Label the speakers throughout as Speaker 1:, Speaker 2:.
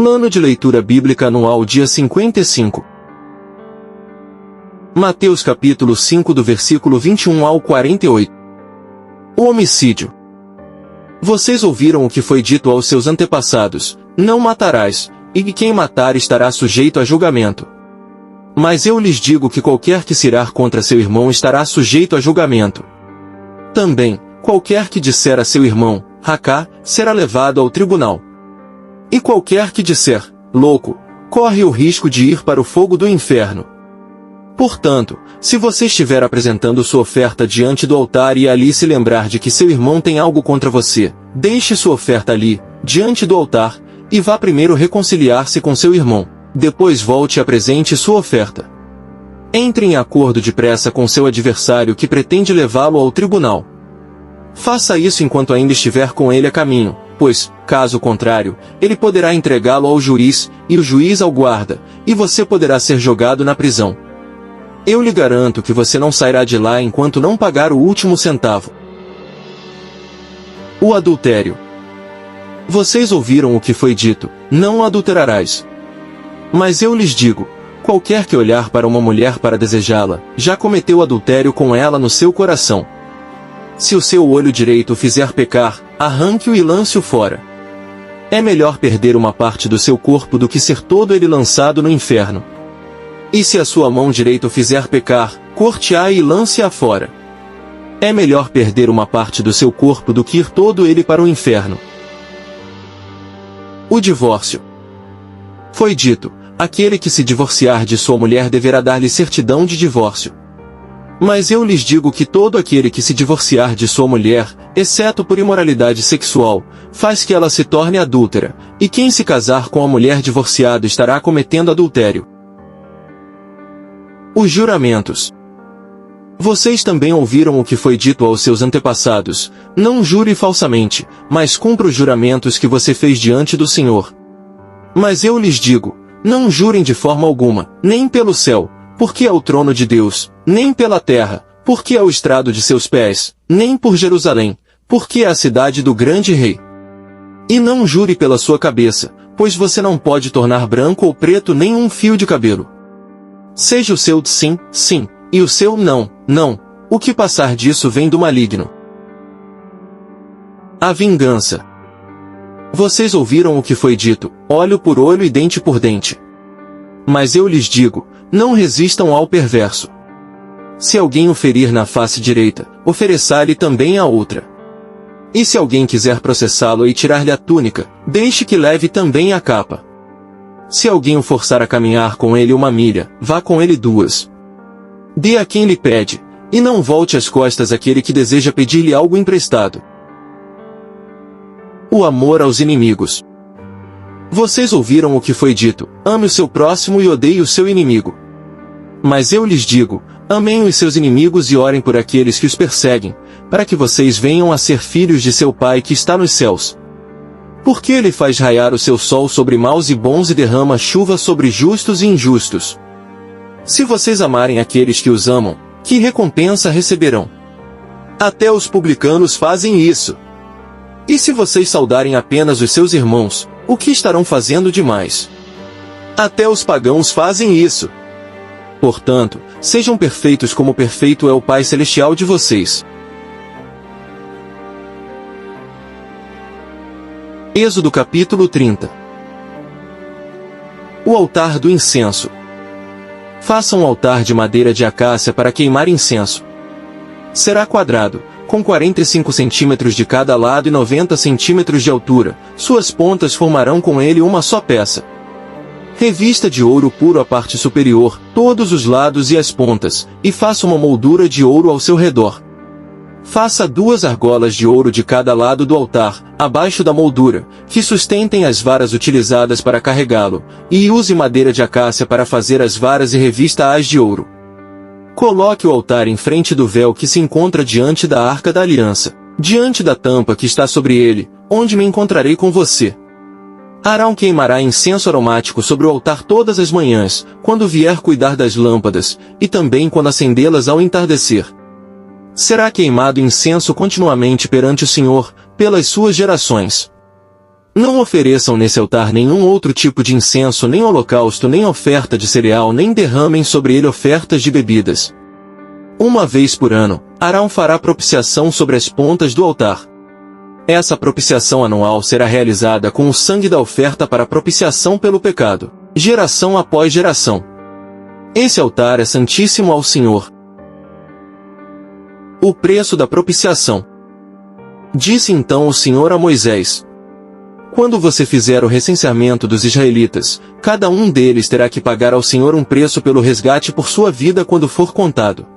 Speaker 1: Plano de leitura bíblica anual dia 55. Mateus capítulo 5 do versículo 21 ao 48. O homicídio. Vocês ouviram o que foi dito aos seus antepassados: não matarás, e que quem matar estará sujeito a julgamento. Mas eu lhes digo que qualquer que se irar contra seu irmão estará sujeito a julgamento. Também, qualquer que disser a seu irmão, racá, será levado ao tribunal. E qualquer que disser, louco, corre o risco de ir para o fogo do inferno. Portanto, se você estiver apresentando sua oferta diante do altar e ali se lembrar de que seu irmão tem algo contra você, deixe sua oferta ali, diante do altar, e vá primeiro reconciliar-se com seu irmão. Depois volte e apresente sua oferta. Entre em acordo depressa com seu adversário que pretende levá-lo ao tribunal. Faça isso enquanto ainda estiver com ele a caminho, pois, caso contrário, ele poderá entregá-lo ao juiz, e o juiz ao guarda, e você poderá ser jogado na prisão. Eu lhe garanto que você não sairá de lá enquanto não pagar o último centavo. O adultério. Vocês ouviram o que foi dito: não adulterarás. Mas eu lhes digo, qualquer que olhar para uma mulher para desejá-la, já cometeu adultério com ela no seu coração. Se o seu olho direito o fizer pecar, arranque-o e lance-o fora. É melhor perder uma parte do seu corpo do que ser todo ele lançado no inferno. E se a sua mão direita o fizer pecar, corte-a e lance-a fora. É melhor perder uma parte do seu corpo do que ir todo ele para o inferno. O divórcio. Foi dito: aquele que se divorciar de sua mulher deverá dar-lhe certidão de divórcio. Mas eu lhes digo que todo aquele que se divorciar de sua mulher, exceto por imoralidade sexual, faz que ela se torne adúltera, e quem se casar com a mulher divorciada estará cometendo adultério. Os juramentos. Vocês também ouviram o que foi dito aos seus antepassados: não jure falsamente, mas cumpra os juramentos que você fez diante do Senhor. Mas eu lhes digo, não jurem de forma alguma, nem pelo céu, porque é o trono de Deus, nem pela terra, porque é o estrado de seus pés, nem por Jerusalém, porque é a cidade do grande rei. E não jure pela sua cabeça, pois você não pode tornar branco ou preto nenhum fio de cabelo. Seja o seu sim, sim, e o seu não, não, o que passar disso vem do maligno. A vingança. Vocês ouviram o que foi dito: olho por olho e dente por dente. Mas eu lhes digo, não resistam ao perverso. Se alguém o ferir na face direita, ofereça-lhe também a outra. E se alguém quiser processá-lo e tirar-lhe a túnica, deixe que leve também a capa. Se alguém o forçar a caminhar com ele 1 milha, vá com ele 2. Dê a quem lhe pede, e não volte as costas àquele que deseja pedir-lhe algo emprestado. O amor aos inimigos. Vocês ouviram o que foi dito: ame o seu próximo e odeie o seu inimigo. Mas eu lhes digo, amem os seus inimigos e orem por aqueles que os perseguem, para que vocês venham a ser filhos de seu Pai que está nos céus. Porque ele faz raiar o seu sol sobre maus e bons e derrama chuva sobre justos e injustos. Se vocês amarem aqueles que os amam, que recompensa receberão? Até os publicanos fazem isso. E se vocês saudarem apenas os seus irmãos, o que estarão fazendo demais? Até os pagãos fazem isso. Portanto, sejam perfeitos como perfeito é o Pai Celestial de vocês. Êxodo capítulo 30. O altar do incenso. Faça um altar de madeira de acácia para queimar incenso. Será quadrado, com 45 centímetros de cada lado e 90 centímetros de altura. Suas pontas formarão com ele uma só peça. Revista de ouro puro a parte superior, todos os lados e as pontas, e faça uma moldura de ouro ao seu redor. Faça 2 argolas de ouro de cada lado do altar, abaixo da moldura, que sustentem as varas utilizadas para carregá-lo, e use madeira de acácia para fazer as varas e revista-as de ouro. Coloque o altar em frente do véu que se encontra diante da Arca da Aliança, diante da tampa que está sobre ele, onde me encontrarei com você. Arão queimará incenso aromático sobre o altar todas as manhãs, quando vier cuidar das lâmpadas, e também quando acendê-las ao entardecer. Será queimado incenso continuamente perante o Senhor, pelas suas gerações. Não ofereçam nesse altar nenhum outro tipo de incenso, nem holocausto, nem oferta de cereal, nem derramem sobre ele ofertas de bebidas. Uma vez por ano, Arão fará propiciação sobre as pontas do altar. Essa propiciação anual será realizada com o sangue da oferta para propiciação pelo pecado, geração após geração. Esse altar é santíssimo ao Senhor. O preço da propiciação. Disse então o Senhor a Moisés: quando você fizer o recenseamento dos israelitas, cada um deles terá que pagar ao Senhor um preço pelo resgate por sua vida quando for contado.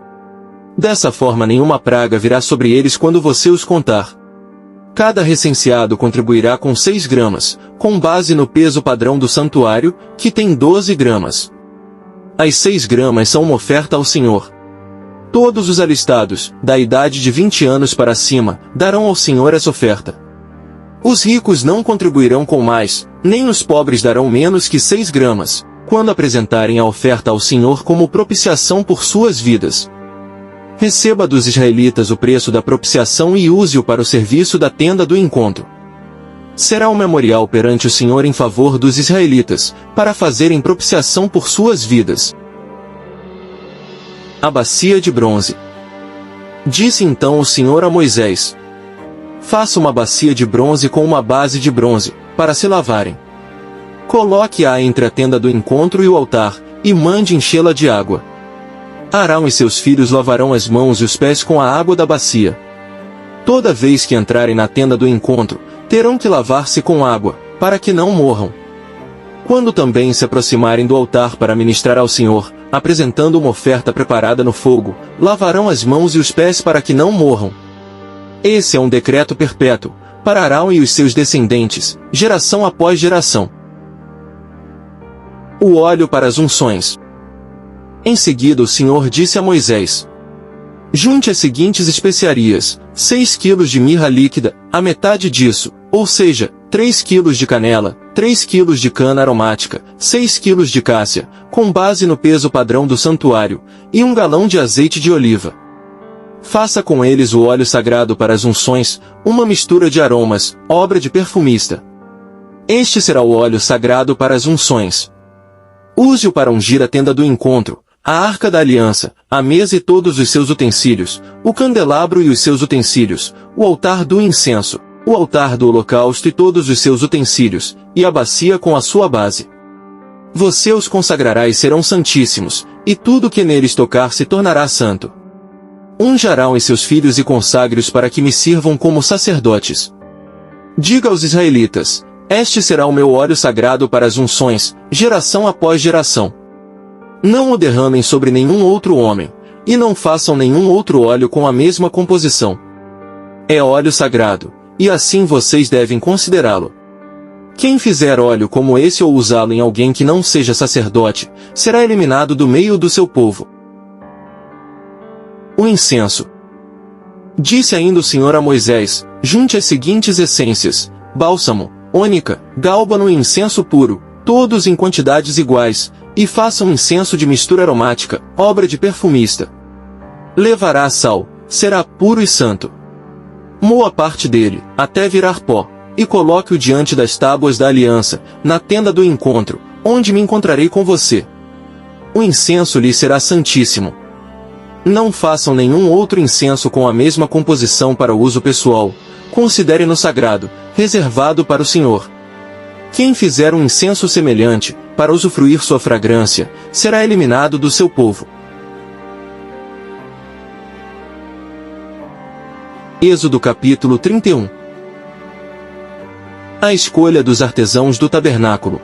Speaker 1: Dessa forma nenhuma praga virá sobre eles quando você os contar. Cada recenseado contribuirá com 6 gramas, com base no peso padrão do santuário, que tem 12 gramas. As 6 gramas são uma oferta ao Senhor. Todos os alistados, da idade de 20 anos para cima, darão ao Senhor essa oferta. Os ricos não contribuirão com mais, nem os pobres darão menos que 6 gramas, quando apresentarem a oferta ao Senhor como propiciação por suas vidas. Receba dos israelitas o preço da propiciação e use-o para o serviço da tenda do encontro. Será um memorial perante o Senhor em favor dos israelitas, para fazerem propiciação por suas vidas. A bacia de bronze. Disse então o Senhor a Moisés: faça uma bacia de bronze com uma base de bronze, para se lavarem. Coloque-a entre a tenda do encontro e o altar, e mande enchê-la de água. Arão e seus filhos lavarão as mãos e os pés com a água da bacia. Toda vez que entrarem na tenda do encontro, terão que lavar-se com água, para que não morram. Quando também se aproximarem do altar para ministrar ao Senhor, apresentando uma oferta preparada no fogo, lavarão as mãos e os pés para que não morram. Esse é um decreto perpétuo, para Arão e os seus descendentes, geração após geração. O óleo para as unções. Em seguida o Senhor disse a Moisés: junte as seguintes especiarias: 6 quilos de mirra líquida, a metade disso, ou seja, 3 quilos de canela, 3 quilos de cana aromática, 6 quilos de cássia, com base no peso padrão do santuário, e 1 galão de azeite de oliva. Faça com eles o óleo sagrado para as unções, uma mistura de aromas, obra de perfumista. Este será o óleo sagrado para as unções. Use-o para ungir a tenda do encontro, a arca da aliança, a mesa e todos os seus utensílios, o candelabro e os seus utensílios, o altar do incenso, o altar do holocausto e todos os seus utensílios, e a bacia com a sua base. Você os consagrará e serão santíssimos, e tudo que neles tocar se tornará santo. Unja Arão e seus filhos e consagre-os para que me sirvam como sacerdotes. Diga aos israelitas: este será o meu óleo sagrado para as unções, geração após geração. Não o derramem sobre nenhum outro homem, e não façam nenhum outro óleo com a mesma composição. É óleo sagrado, e assim vocês devem considerá-lo. Quem fizer óleo como esse ou usá-lo em alguém que não seja sacerdote, será eliminado do meio do seu povo. O incenso. Disse ainda o Senhor a Moisés: junte as seguintes essências: bálsamo, ônica, gálbano e incenso puro, todos em quantidades iguais, e faça um incenso de mistura aromática, obra de perfumista. Levará sal, será puro e santo. Moa parte dele, até virar pó, e coloque-o diante das tábuas da aliança, na tenda do encontro, onde me encontrarei com você. O incenso lhe será santíssimo. Não façam nenhum outro incenso com a mesma composição para uso pessoal, considere-no sagrado, reservado para o Senhor. Quem fizer um incenso semelhante, para usufruir sua fragrância, será eliminado do seu povo. Êxodo capítulo 31. A escolha dos artesãos do tabernáculo.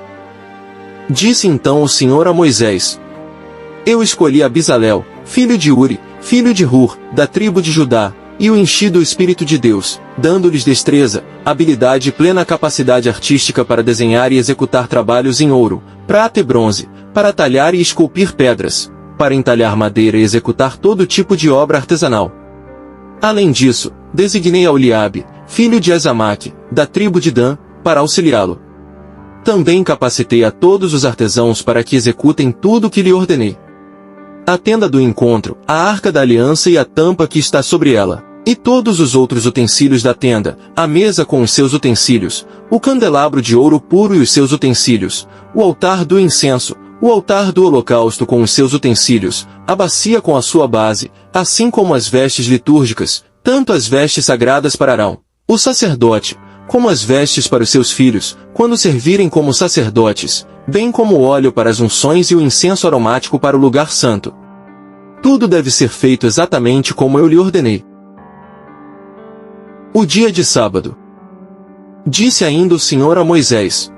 Speaker 1: Disse então o Senhor a Moisés: eu escolhi Abizalel, filho de Uri, filho de Hur, da tribo de Judá, e o enchi do Espírito de Deus, dando-lhes destreza, habilidade e plena capacidade artística para desenhar e executar trabalhos em ouro, prata e bronze, para talhar e esculpir pedras, para entalhar madeira e executar todo tipo de obra artesanal. Além disso, designei a Eliabe, filho de Azamaque, da tribo de Dan, para auxiliá-lo. Também capacitei a todos os artesãos para que executem tudo o que lhe ordenei. A tenda do encontro, a arca da aliança e a tampa que está sobre ela, E todos os outros utensílios da tenda, a mesa com os seus utensílios, o candelabro de ouro puro e os seus utensílios, o altar do incenso, o altar do holocausto com os seus utensílios, a bacia com a sua base, assim como as vestes litúrgicas, tanto as vestes sagradas para Arão, o sacerdote, como as vestes para os seus filhos, quando servirem como sacerdotes, bem como o óleo para as unções e o incenso aromático para o lugar santo. Tudo deve ser feito exatamente como eu lhe ordenei. O dia de sábado. Disse ainda o Senhor a Moisés: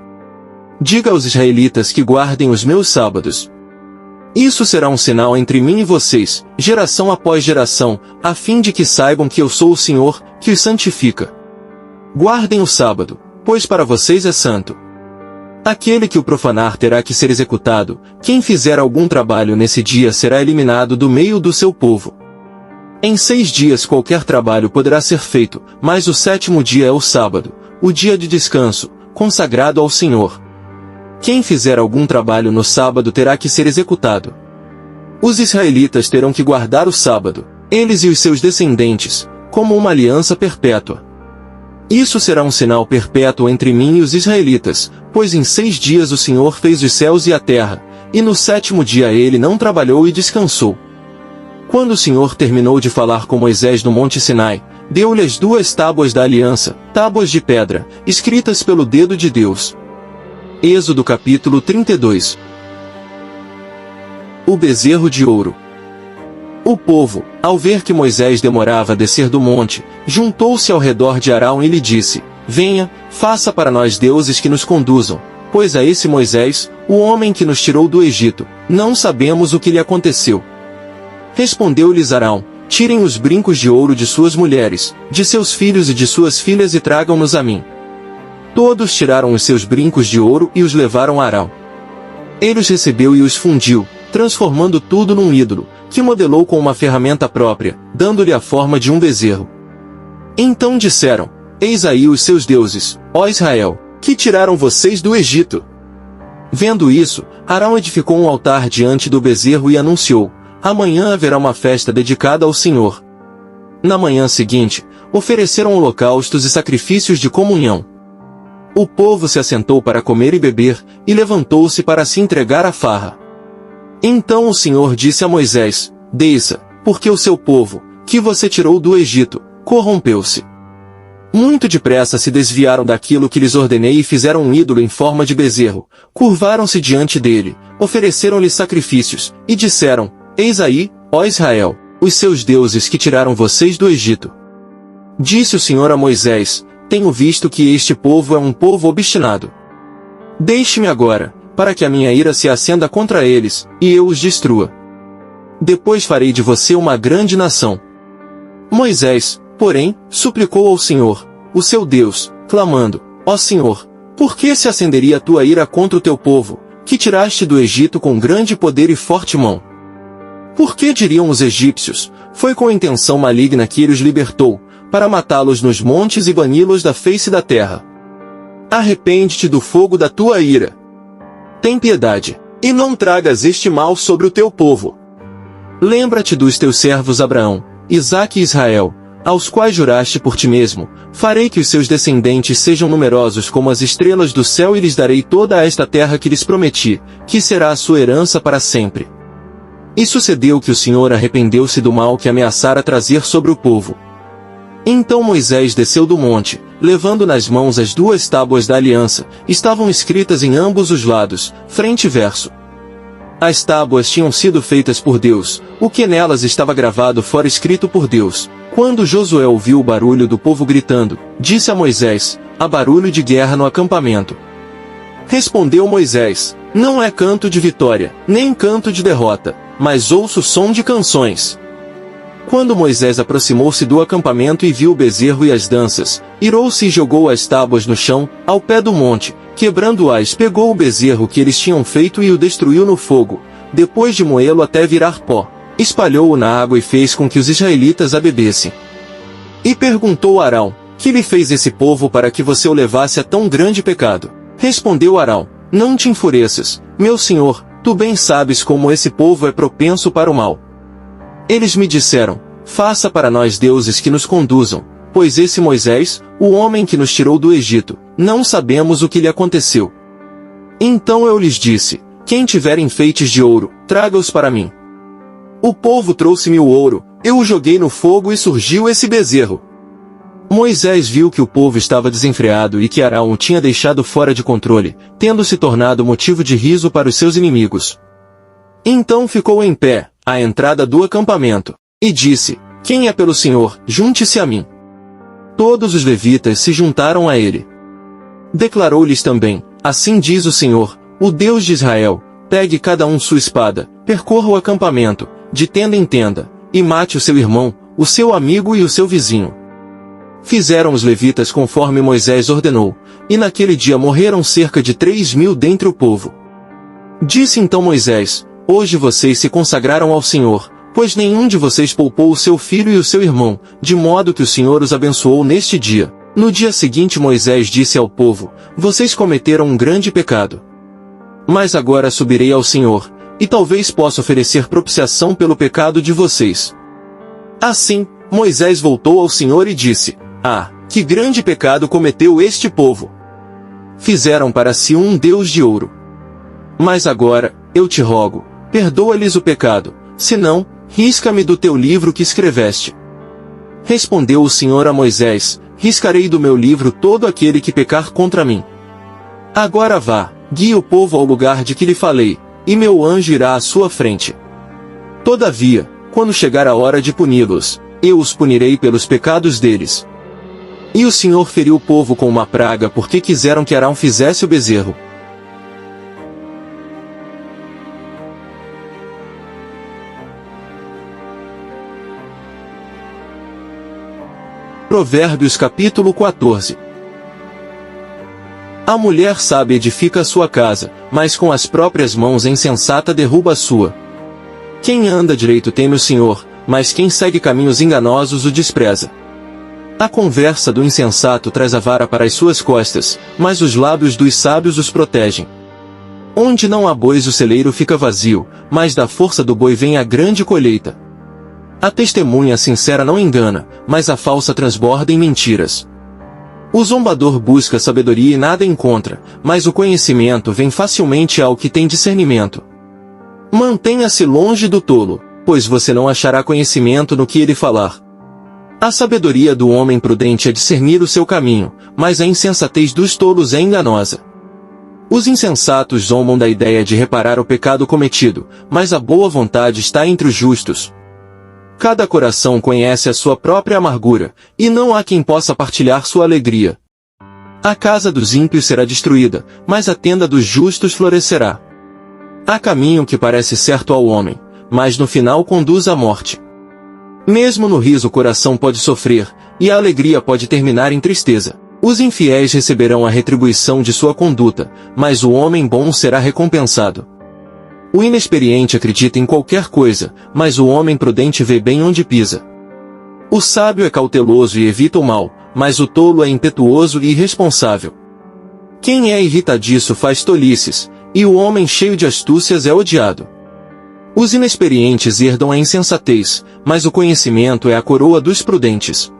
Speaker 1: diga aos israelitas que guardem os meus sábados. Isso será um sinal entre mim e vocês, geração após geração, a fim de que saibam que eu sou o Senhor, que os santifica. Guardem o sábado, pois para vocês é santo. Aquele que o profanar terá que ser executado, quem fizer algum trabalho nesse dia será eliminado do meio do seu povo. Em 6 dias qualquer trabalho poderá ser feito, mas o 7º dia é o sábado, o dia de descanso, consagrado ao Senhor. Quem fizer algum trabalho no sábado terá que ser executado. Os israelitas terão que guardar o sábado, eles e os seus descendentes, como uma aliança perpétua. Isso será um sinal perpétuo entre mim e os israelitas, pois em 6 dias o Senhor fez os céus e a terra, e no 7º dia ele não trabalhou e descansou. Quando o Senhor terminou de falar com Moisés no Monte Sinai, deu-lhe as 2 tábuas da aliança, tábuas de pedra, escritas pelo dedo de Deus. Êxodo capítulo 32. O bezerro de ouro. O povo, ao ver que Moisés demorava a descer do monte, juntou-se ao redor de Arão e lhe disse: venha, faça para nós deuses que nos conduzam, pois a esse Moisés, o homem que nos tirou do Egito, não sabemos o que lhe aconteceu. Respondeu-lhes Arão: tirem os brincos de ouro de suas mulheres, de seus filhos e de suas filhas e tragam-nos a mim. Todos tiraram os seus brincos de ouro e os levaram a Arão. Ele os recebeu e os fundiu, transformando tudo num ídolo, que modelou com uma ferramenta própria, dando-lhe a forma de um bezerro. Então disseram: eis aí os seus deuses, ó Israel, que tiraram vocês do Egito. Vendo isso, Arão edificou um altar diante do bezerro e anunciou: amanhã haverá uma festa dedicada ao Senhor. Na manhã seguinte, ofereceram holocaustos e sacrifícios de comunhão. O povo se assentou para comer e beber, e levantou-se para se entregar à farra. Então o Senhor disse a Moisés: desça, porque o seu povo, que você tirou do Egito, corrompeu-se. Muito depressa se desviaram daquilo que lhes ordenei e fizeram um ídolo em forma de bezerro, curvaram-se diante dele, ofereceram-lhe sacrifícios, e disseram: eis aí, ó Israel, os seus deuses que tiraram vocês do Egito. Disse o Senhor a Moisés: tenho visto que este povo é um povo obstinado. Deixe-me agora, para que a minha ira se acenda contra eles, e eu os destrua. Depois farei de você uma grande nação. Moisés, porém, suplicou ao Senhor, o seu Deus, clamando: ó Senhor, por que se acenderia a tua ira contra o teu povo, que tiraste do Egito com grande poder e forte mão? Por que diriam os egípcios: foi com intenção maligna que ele os libertou, para matá-los nos montes e bani-los da face da terra? Arrepende-te do fogo da tua ira. Tem piedade, e não tragas este mal sobre o teu povo. Lembra-te dos teus servos Abraão, Isaque e Israel, aos quais juraste por ti mesmo: farei que os seus descendentes sejam numerosos como as estrelas do céu e lhes darei toda esta terra que lhes prometi, que será a sua herança para sempre. E sucedeu que o Senhor arrependeu-se do mal que ameaçara trazer sobre o povo. Então Moisés desceu do monte, levando nas mãos as 2 tábuas da aliança, estavam escritas em ambos os lados, frente e verso. As tábuas tinham sido feitas por Deus, o que nelas estava gravado fora escrito por Deus. Quando Josué ouviu o barulho do povo gritando, disse a Moisés: há barulho de guerra no acampamento. Respondeu Moisés: não é canto de vitória, nem canto de derrota, mas ouço som de canções. Quando Moisés aproximou-se do acampamento e viu o bezerro e as danças, irou-se e jogou as tábuas no chão, ao pé do monte, quebrando-as, pegou o bezerro que eles tinham feito e o destruiu no fogo, depois de moê-lo até virar pó, espalhou-o na água e fez com que os israelitas a bebessem. E perguntou a Arão: que lhe fez esse povo para que você o levasse a tão grande pecado? Respondeu Arão: não te enfureças, meu senhor, tu bem sabes como esse povo é propenso para o mal. Eles me disseram: Faça para nós deuses que nos conduzam, pois esse Moisés, o homem que nos tirou do Egito, não sabemos o que lhe aconteceu. Então eu lhes disse, quem tiver enfeites de ouro, traga-os para mim. O povo trouxe-me o ouro, eu o joguei no fogo e surgiu esse bezerro. Moisés viu que o povo estava desenfreado e que Arão o tinha deixado fora de controle, tendo se tornado motivo de riso para os seus inimigos. Então ficou em pé, à entrada do acampamento, e disse, quem é pelo Senhor, junte-se a mim. Todos os levitas se juntaram a ele. Declarou-lhes também, assim diz o Senhor, o Deus de Israel, pegue cada um sua espada, percorra o acampamento, de tenda em tenda, e mate o seu irmão, o seu amigo e o seu vizinho. Fizeram os levitas conforme Moisés ordenou, e naquele dia morreram cerca de 3.000 dentre o povo. Disse então Moisés, hoje vocês se consagraram ao Senhor, pois nenhum de vocês poupou o seu filho e o seu irmão, de modo que o Senhor os abençoou neste dia. No dia seguinte Moisés disse ao povo, vocês cometeram um grande pecado. Mas agora subirei ao Senhor, e talvez possa oferecer propiciação pelo pecado de vocês. Assim, Moisés voltou ao Senhor e disse, que grande pecado cometeu este povo! Fizeram para si um Deus de ouro. Mas agora, eu te rogo, perdoa-lhes o pecado, senão, risca-me do teu livro que escreveste. Respondeu o Senhor a Moisés, riscarei do meu livro todo aquele que pecar contra mim. Agora vá, guie o povo ao lugar de que lhe falei, e meu anjo irá à sua frente. Todavia, quando chegar a hora de puni-los, eu os punirei pelos pecados deles. E o Senhor feriu o povo com uma praga porque quiseram que Arão fizesse o bezerro. Provérbios capítulo 14. A mulher sábia edifica a sua casa, mas com as próprias mãos a insensata derruba a sua. Quem anda direito teme o Senhor, mas quem segue caminhos enganosos o despreza. A conversa do insensato traz a vara para as suas costas, mas os lábios dos sábios os protegem. Onde não há bois o celeiro fica vazio, mas da força do boi vem a grande colheita. A testemunha sincera não engana, mas a falsa transborda em mentiras. O zombador busca sabedoria e nada encontra, mas o conhecimento vem facilmente ao que tem discernimento. Mantenha-se longe do tolo, pois você não achará conhecimento no que ele falar. A sabedoria do homem prudente é discernir o seu caminho, mas a insensatez dos tolos é enganosa. Os insensatos zombam da ideia de reparar o pecado cometido, mas a boa vontade está entre os justos. Cada coração conhece a sua própria amargura, e não há quem possa partilhar sua alegria. A casa dos ímpios será destruída, mas a tenda dos justos florescerá. Há caminho que parece certo ao homem, mas no final conduz à morte. Mesmo no riso o coração pode sofrer, e a alegria pode terminar em tristeza. Os infiéis receberão a retribuição de sua conduta, mas o homem bom será recompensado. O inexperiente acredita em qualquer coisa, mas o homem prudente vê bem onde pisa. O sábio é cauteloso e evita o mal, mas o tolo é impetuoso e irresponsável. Quem é irritadiço faz tolices, e o homem cheio de astúcias é odiado. Os inexperientes herdam a insensatez, mas o conhecimento é a coroa dos prudentes.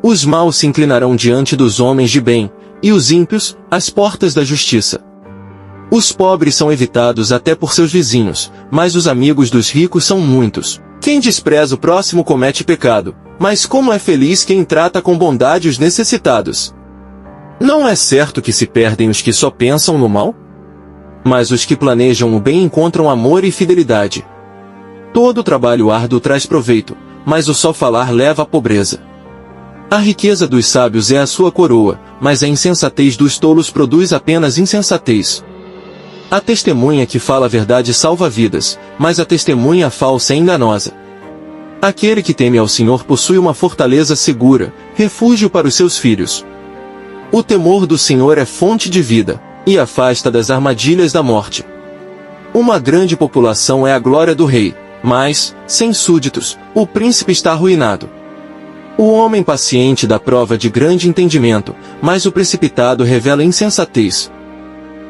Speaker 1: Os maus se inclinarão diante dos homens de bem, e os ímpios, às portas da justiça. Os pobres são evitados até por seus vizinhos, mas os amigos dos ricos são muitos. Quem despreza o próximo comete pecado, mas como é feliz quem trata com bondade os necessitados. Não é certo que se perdem os que só pensam no mal? Mas os que planejam o bem encontram amor e fidelidade. Todo trabalho árduo traz proveito, mas o só falar leva à pobreza. A riqueza dos sábios é a sua coroa, mas a insensatez dos tolos produz apenas insensatez. A testemunha que fala a verdade salva vidas, mas a testemunha falsa é enganosa. Aquele que teme ao Senhor possui uma fortaleza segura, refúgio para os seus filhos. O temor do Senhor é fonte de vida, e afasta das armadilhas da morte. Uma grande população é a glória do rei, mas, sem súditos, o príncipe está arruinado. O homem paciente dá prova de grande entendimento, mas o precipitado revela insensatez.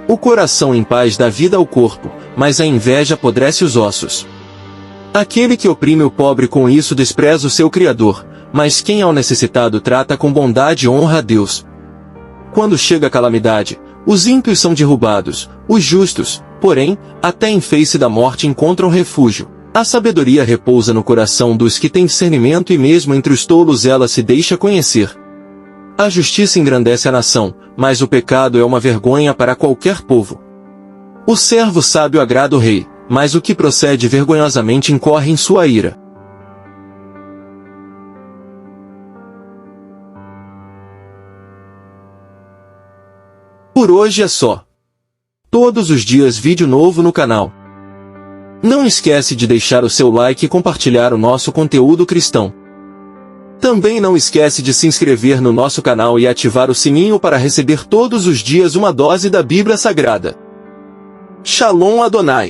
Speaker 1: O coração em paz dá vida ao corpo, mas a inveja apodrece os ossos. Aquele que oprime o pobre com isso despreza o seu Criador, mas quem ao necessitado trata com bondade honra a Deus. Quando chega a calamidade, os ímpios são derrubados, os justos, porém, até em face da morte encontram refúgio. A sabedoria repousa no coração dos que têm discernimento e mesmo entre os tolos ela se deixa conhecer. A justiça engrandece a nação, mas o pecado é uma vergonha para qualquer povo. O servo sábio agrada o rei, mas o que procede vergonhosamente incorre em sua ira. Por hoje é só. Todos os dias vídeo novo no canal. Não esquece de deixar o seu like e compartilhar o nosso conteúdo cristão. Também não esquece de se inscrever no nosso canal e ativar o sininho para receber todos os dias uma dose da Bíblia Sagrada. Shalom Adonai.